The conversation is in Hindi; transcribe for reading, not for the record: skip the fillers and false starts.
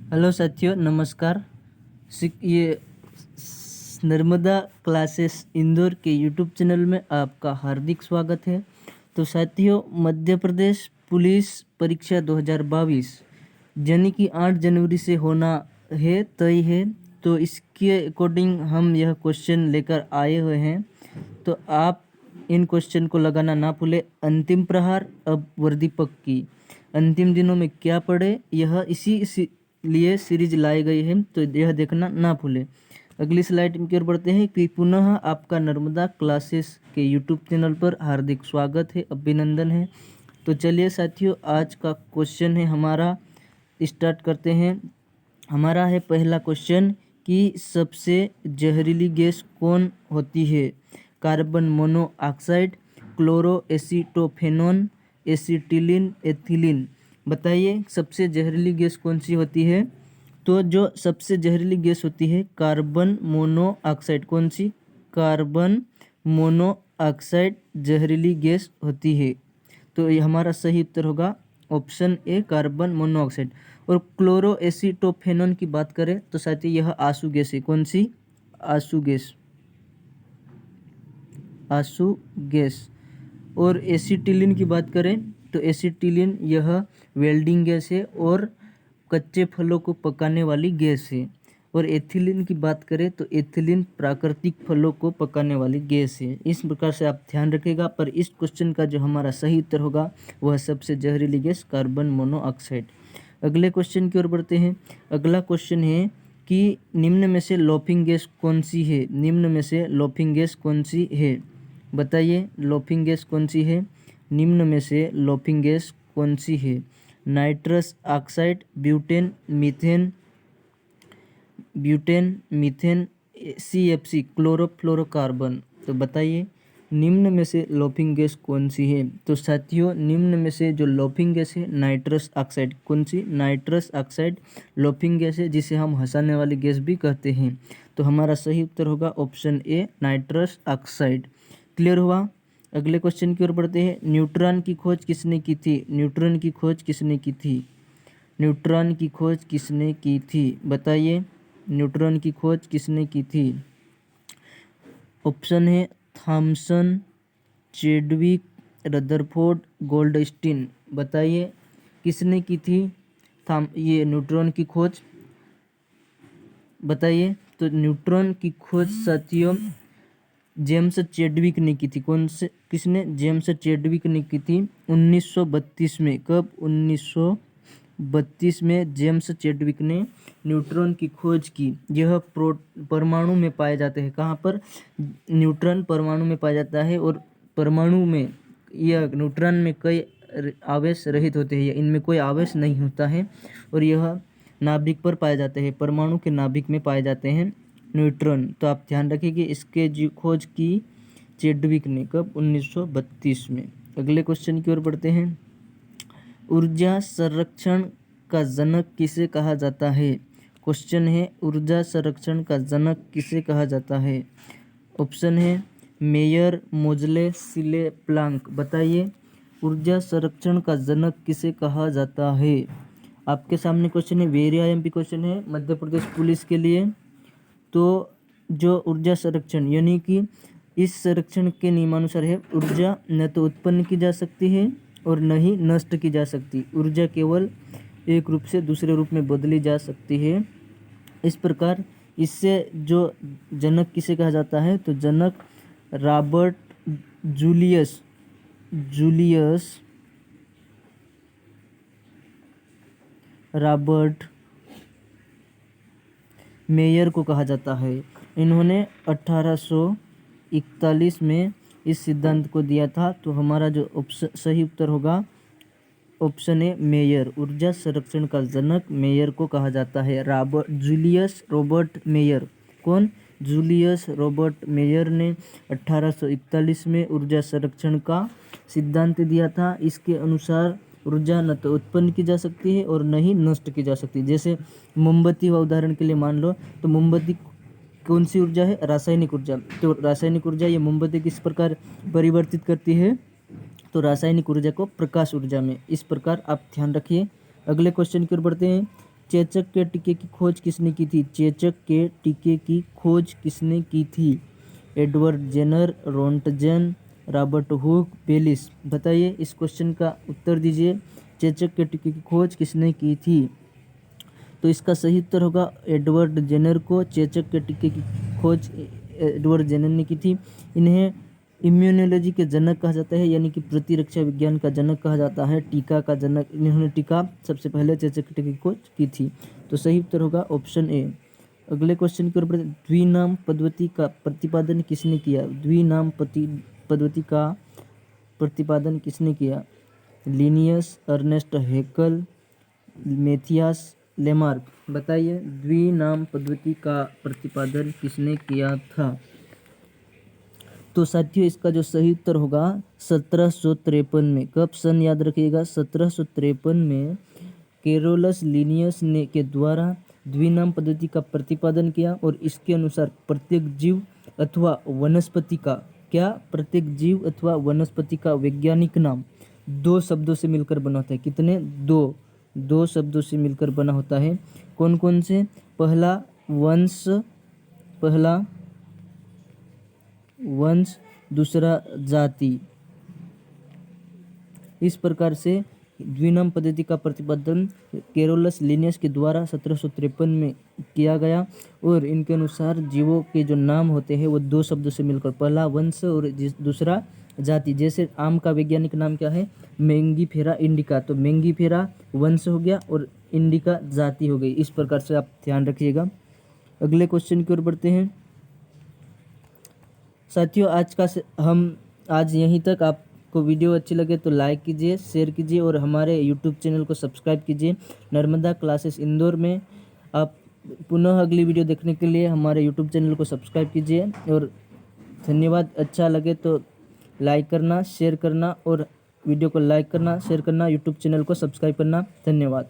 हेलो साथियों, नमस्कार। ये नर्मदा क्लासेस इंदौर के यूट्यूब चैनल में आपका हार्दिक स्वागत है। तो साथियों, मध्य प्रदेश पुलिस परीक्षा 2022 यानी कि 8 जनवरी से होना है, तय है। तो इसके अकॉर्डिंग हम यह क्वेश्चन लेकर आए हुए हैं। तो आप इन क्वेश्चन को लगाना ना भूले। अंतिम प्रहार अब वर्दी पक्की, अंतिम दिनों में क्या पढ़े, यह इसी लिए सीरीज लाई गई है, तो यह देखना ना भूले। अगली स्लाइड की ओर बढ़ते हैं कि पुनः आपका नर्मदा क्लासेस के यूट्यूब चैनल पर हार्दिक स्वागत है, अभिनंदन है। तो चलिए साथियों, आज का क्वेश्चन है हमारा, स्टार्ट करते हैं। हमारा है पहला क्वेश्चन कि सबसे जहरीली गैस कौन होती है? Carbon monoxide, chloro acetophenone, acetylene, ethylene. बताइए सबसे जहरीली गैस कौन सी होती है? तो जो सबसे जहरीली गैस होती है कार्बन मोनोऑक्साइड। कौन सी? कार्बन मोनोऑक्साइड जहरीली गैस होती है। तो ये हमारा सही उत्तर होगा ऑप्शन ए, कार्बन मोनोऑक्साइड। और क्लोरो एसीटोफेनोन की बात करें तो साथियों यह आंसू गैस है। कौन सी? आंसू गैस, आंसू गैस। और एसिटिलीन की बात करें तो एसिटिलीन यह वेल्डिंग गैस है और कच्चे फलों को पकाने वाली गैस है। और एथिलीन की बात करें तो एथिलीन प्राकृतिक फलों को पकाने वाली गैस है। इस प्रकार से आप ध्यान रखिएगा। पर इस क्वेश्चन का जो हमारा सही उत्तर होगा वह सबसे जहरीली गैस कार्बन मोनोऑक्साइड। अगले क्वेश्चन की ओर बढ़ते हैं। अगला क्वेश्चन है कि निम्न में से लॉफिंग गैस कौन सी है? निम्न में से लॉफिंग गैस कौन सी है? बताइए लॉफिंग गैस कौन सी है? निम्न में से लॉफिंग गैस कौन सी है? Nitrous oxide, butane, methane, methane, CFC, chlorofluorocarbon. तो बताइए निम्न में से लॉफिंग गैस कौन सी है? तो साथियों, निम्न में से जो लॉफिंग गैस है नाइट्रस ऑक्साइड। कौन सी? नाइट्रस ऑक्साइड लॉफिंग गैस है, जिसे हम हंसाने वाली गैस भी कहते हैं। तो हमारा सही उत्तर होगा option A, nitrous oxide. Clear हुआ? अगले क्वेश्चन की ओर बढ़ते हैं। न्यूट्रॉन की खोज किसने की थी? न्यूट्रॉन की खोज किसने की थी? न्यूट्रॉन की खोज किसने की थी? बताइए न्यूट्रॉन की खोज किसने की थी? ऑप्शन है थॉमसन, चेडविक, रदरफोर्ड, गोल्डस्टीन। बताइए किसने की थी ये न्यूट्रॉन की खोज? बताइए। तो न्यूट्रॉन की खोज साथियों जेम्स चेडविक ने की थी। कौन से? किसने? जेम्स चेडविक ने की थी 1932 में। कब? 1932 में जेम्स चेडविक ने न्यूट्रॉन की खोज की। यह परमाणु में पाए जाते हैं। कहाँ पर? न्यूट्रॉन परमाणु में पाया जाता है। और परमाणु में यह न्यूट्रॉन में कई आवेश रहित होते हैं, इनमें कोई आवेश नहीं होता है। और यह नाभिक पर पाए जाते हैं, परमाणु के नाभिक में पाए जाते हैं न्यूट्रॉन। तो आप ध्यान रखिए कि इसके जो खोज की चेडविक ने। कब? 1932 में। अगले क्वेश्चन की ओर बढ़ते हैं। ऊर्जा संरक्षण का जनक किसे कहा जाता है? क्वेश्चन है ऊर्जा संरक्षण का जनक किसे कहा जाता है? ऑप्शन है मेयर, मोजले, सिले, प्लांक। बताइए ऊर्जा संरक्षण का जनक किसे कहा जाता है? आपके सामने क्वेश्चन है, वेरी IMP क्वेश्चन है मध्य प्रदेश पुलिस के लिए। तो जो ऊर्जा संरक्षण यानी कि इस संरक्षण के नियमानुसार है, ऊर्जा न तो उत्पन्न की जा सकती है और न ही नष्ट की जा सकती। ऊर्जा केवल एक रूप से दूसरे रूप में बदली जा सकती है। इस प्रकार इससे जो जनक किसे कहा जाता है? तो जनक रॉबर्ट जूलियस रॉबर्ट मेयर को कहा जाता है। इन्होंने 1841 में इस सिद्धांत को दिया था। तो हमारा जो सही उत्तर होगा ऑप्शन ए, मेयर। ऊर्जा संरक्षण का जनक मेयर को कहा जाता है। Julius Robert mayor. कौन? जूलियस रॉबर्ट मेयर ने 1841 में ऊर्जा संरक्षण का सिद्धांत दिया था। इसके अनुसार ऊर्जा न तो उत्पन्न की जा सकती है और न ही नष्ट की जा सकती। जैसे मोमबत्ती का उदाहरण के लिए मान लो, तो मोमबत्ती कौन सी ऊर्जा है? रासायनिक ऊर्जा। तो रासायनिक ऊर्जा ये मोमबत्ती किस प्रकार परिवर्तित करती है? तो रासायनिक ऊर्जा को प्रकाश ऊर्जा में। इस प्रकार आप ध्यान रखिए। अगले क्वेश्चन की ओर बढ़ते हैं। चेचक के टीके की खोज किसने की थी? चेचक के टीके की खोज किसने की थी? Edward Jenner, Rontgen, Robert Hooke, Bayliss. बताइए, इस क्वेश्चन का उत्तर दीजिए। चेचक के टीके की खोज किसने की थी? तो इसका सही उत्तर होगा एडवर्ड जेनर को चेचक के टीके की खोज एडवर्ड जेनर ने की थी। इन्हें इम्यूनोलॉजी के जनक कहा जाता है, यानी कि प्रतिरक्षा विज्ञान का जनक कहा जाता है, टीका का जनक। इन्होंने टीका सबसे पहले चेचक के टीके की खोज की थी। तो सही उत्तर होगा ऑप्शन ए। अगले क्वेश्चन की ओर बढ़ते हैं। द्विनाम पद्धति का प्रतिपादन किसने किया? द्विनाम पद्धति का प्रतिपादन किसने किया? Linnaeus, Ernest Haeckel, Matthias Lamarck. बताइए, द्विनाम पद्धति का प्रतिपादन किसने किया था? तो साथियों, इसका जो सही उत्तर होगा 1753 में। कब सन याद रखिएगा? 1753 में कैरोलस लिनियस ने के द्वारा द्विनाम पद्धति का प्रतिपादन किया। और इसके अनुसार प्रत्येक जीव अथवा वनस्पति का प्रत्येक जीव अथवा वनस्पति का वैज्ञानिक नाम दो शब्दों से मिलकर बना होता है। कितने? दो शब्दों से मिलकर बना होता है। कौन कौन से? पहला वंश, दूसरा जाति। इस प्रकार से द्विनाम पद्धति का प्रतिपादन कैरोलस लिनियस के द्वारा 1753 में किया गया। और इनके अनुसार जीवों के जो नाम होते हैं वो दो शब्दों से मिलकर, पहला वंश और दूसरा जाति। जैसे आम का वैज्ञानिक नाम क्या है? Mangifera indica. तो मैंगीफेरा वंश हो गया और इंडिका जाति हो गई। इस प्रकार से आप ध्यान रखिएगा। अगले क्वेश्चन की ओर बढ़ते हैं। साथियों, हम आज यहीं तक। आपको वीडियो अच्छी लगे तो लाइक कीजिए, शेयर कीजिए और हमारे यूट्यूब चैनल को सब्सक्राइब कीजिए। नर्मदा क्लासेस इंदौर में आप पुनः अगली वीडियो देखने के लिए हमारे यूट्यूब चैनल को सब्सक्राइब कीजिए। और धन्यवाद। अच्छा लगे तो लाइक करना, शेयर करना और वीडियो को लाइक करना, शेयर करना, यूट्यूब चैनल को सब्सक्राइब करना। धन्यवाद।